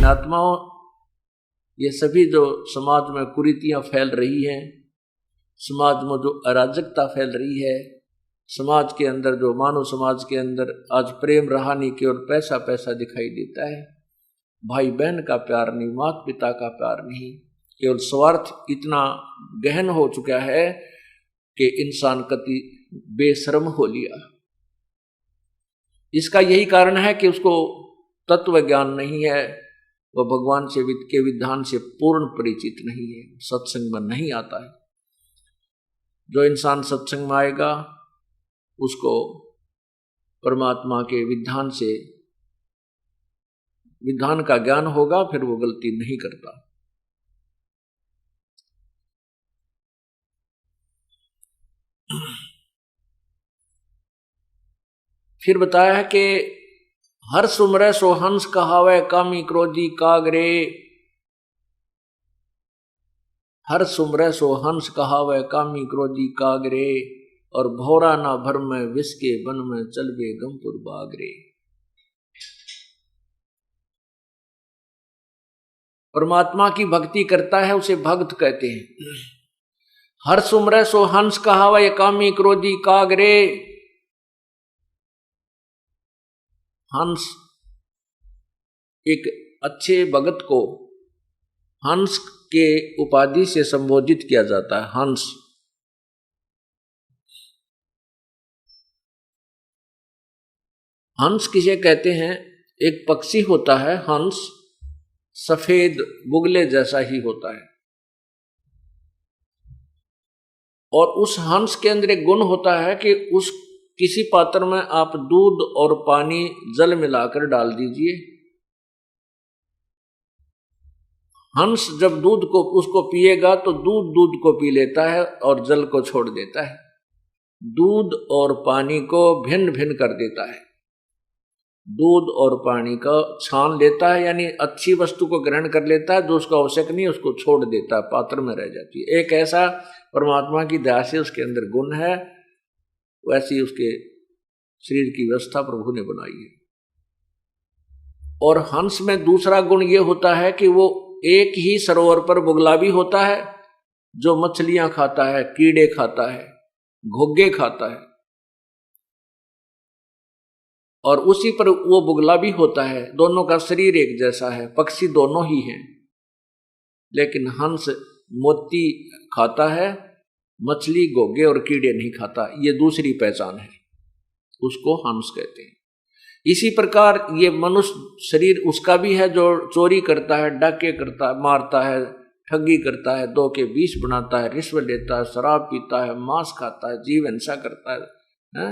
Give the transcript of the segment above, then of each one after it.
पुण्यात्माओं, ये सभी जो समाज में कुरीतियां फैल रही हैं, समाज में जो अराजकता फैल रही है, समाज के अंदर जो मानव समाज के अंदर आज प्रेम रहा नहीं, केवल पैसा पैसा दिखाई देता है। भाई बहन का प्यार नहीं, माता पिता का प्यार नहीं, केवल स्वार्थ इतना गहन हो चुका है कि इंसान कति बेशर्म हो लिया। इसका यही कारण है कि उसको तत्व ज्ञान नहीं है, वह भगवान से के विधान से पूर्ण परिचित नहीं है, सत्संग में नहीं आता है। जो इंसान सत्संग में आएगा उसको परमात्मा के विधान से विधान का ज्ञान होगा, फिर वो गलती नहीं करता। फिर बताया है कि हर सुमरै सो हंस कहावै, कामी क्रोधी कागरे। हर सुमरै सो हंस कहावै, कामी क्रोधी कागरे। और भौरा ना भर में विष के वन में चलवे गमपुर बागरे। परमात्मा की भक्ति करता है उसे भक्त कहते हैं। हर सुमरै सो हंस कहावै, कामी क्रोधी कागरे। हंस, एक अच्छे भगत को हंस के उपाधि से संबोधित किया जाता है। हंस, हंस किसे कहते हैं? एक पक्षी होता है हंस, सफेद बुगले जैसा ही होता है, और उस हंस के अंदर एक गुण होता है कि उस किसी पात्र में आप दूध और पानी जल मिलाकर डाल दीजिए, हंस जब दूध को उसको पिएगा तो दूध को पी लेता है और जल को छोड़ देता है, दूध और पानी को भिन्न भिन्न कर देता है, दूध और पानी का छान लेता है, यानी अच्छी वस्तु को ग्रहण कर लेता है, जो उसको आवश्यक नहीं उसको छोड़ देता है, पात्र में रह जाती है। एक ऐसा परमात्मा की दया से उसके अंदर गुण है, वैसी उसके शरीर की व्यवस्था प्रभु ने बनाई है। और हंस में दूसरा गुण ये होता है कि वो एक ही सरोवर पर बुगला भी होता है, जो मछलियां खाता है, कीड़े खाता है, घोंघे खाता है, और उसी पर वो बुगला भी होता है। दोनों का शरीर एक जैसा है, पक्षी दोनों ही हैं, लेकिन हंस मोती खाता है, मछली घोंघे और कीड़े नहीं खाता। ये दूसरी पहचान है, उसको हंस कहते हैं। इसी प्रकार ये मनुष्य शरीर उसका भी है जो चोरी करता है, डाके करता है, मारता है, ठगी करता है, दो के 20 बनाता है, रिश्वत लेता है, शराब पीता है, मांस खाता है, जीव हिंसा करता है,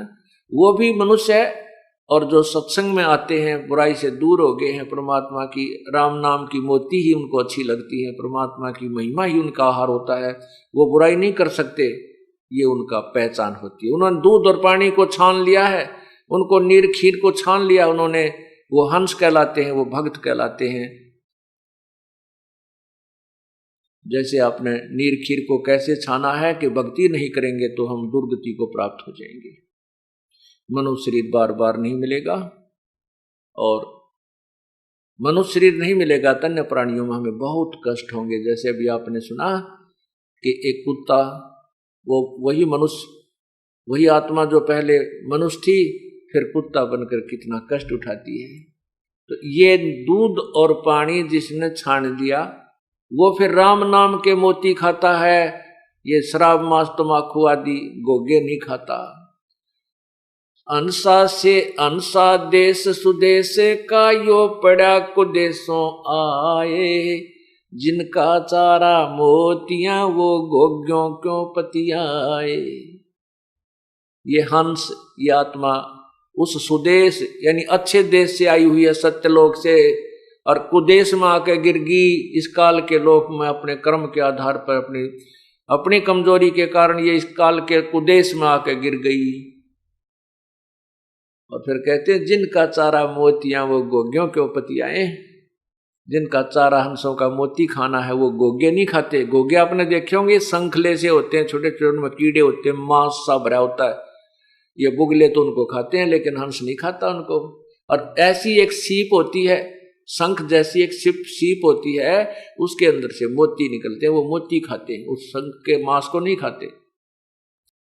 वो भी मनुष्य है। और जो सत्संग में आते हैं, बुराई से दूर हो गए हैं, परमात्मा की राम नाम की मोती ही उनको अच्छी लगती है, परमात्मा की महिमा ही उनका आहार होता है, वो बुराई नहीं कर सकते, ये उनका पहचान होती है। उन्होंने दूध और पानी को छान लिया है, उनको नीर खीर को छान लिया उन्होंने, वो हंस कहलाते हैं, वो भक्त कहलाते हैं। जैसे आपने नीर खीर को कैसे छाना है कि भक्ति नहीं करेंगे तो हम दुर्गति को प्राप्त हो जाएंगे, मनुष्य शरीर बार बार नहीं मिलेगा, और मनुष्य शरीर नहीं मिलेगा तो अन्य प्राणियों में हमें बहुत कष्ट होंगे। जैसे अभी आपने सुना कि एक कुत्ता, वो वही मनुष्य, वही आत्मा जो पहले मनुष्य थी फिर कुत्ता बनकर कितना कष्ट उठाती है। तो ये दूध और पानी जिसने छान दिया वो फिर राम नाम के मोती खाता है, ये शराब मांस तमाकू आदि घोंघे नहीं खाता। अंसा से अंसा देश सुदेश का यो पड़ा कुदेशों आए, जिनका चारा मोतियां वो घोंघों क्यों पतियाए। ये हंस, ये आत्मा उस सुदेश यानी अच्छे देश से आई हुई है, सत्यलोक से, और कुदेश में आके गिर गई इस काल के लोक में अपने कर्म के आधार पर, अपनी कमजोरी के कारण ये इस काल के कुदेश में आके गिर गई। और फिर कहते हैं जिनका चारा मोतियां वो घोंघों क्यों पतियाए। जिनका चारा हंसों का मोती खाना है वो घोंघे नहीं खाते। घोंघे आपने देखे होंगे संखले से होते हैं, छोटे छोटे उनमें कीड़े होते हैं, मांस सा भरा होता है, ये बुगले तो उनको खाते हैं लेकिन हंस नहीं खाता उनको। और ऐसी एक सीप होती है, शंख जैसी एक सीप होती है, उसके अंदर से मोती निकलते हैं, वो मोती खाते हैं, उस शंख के मांस को नहीं खाते।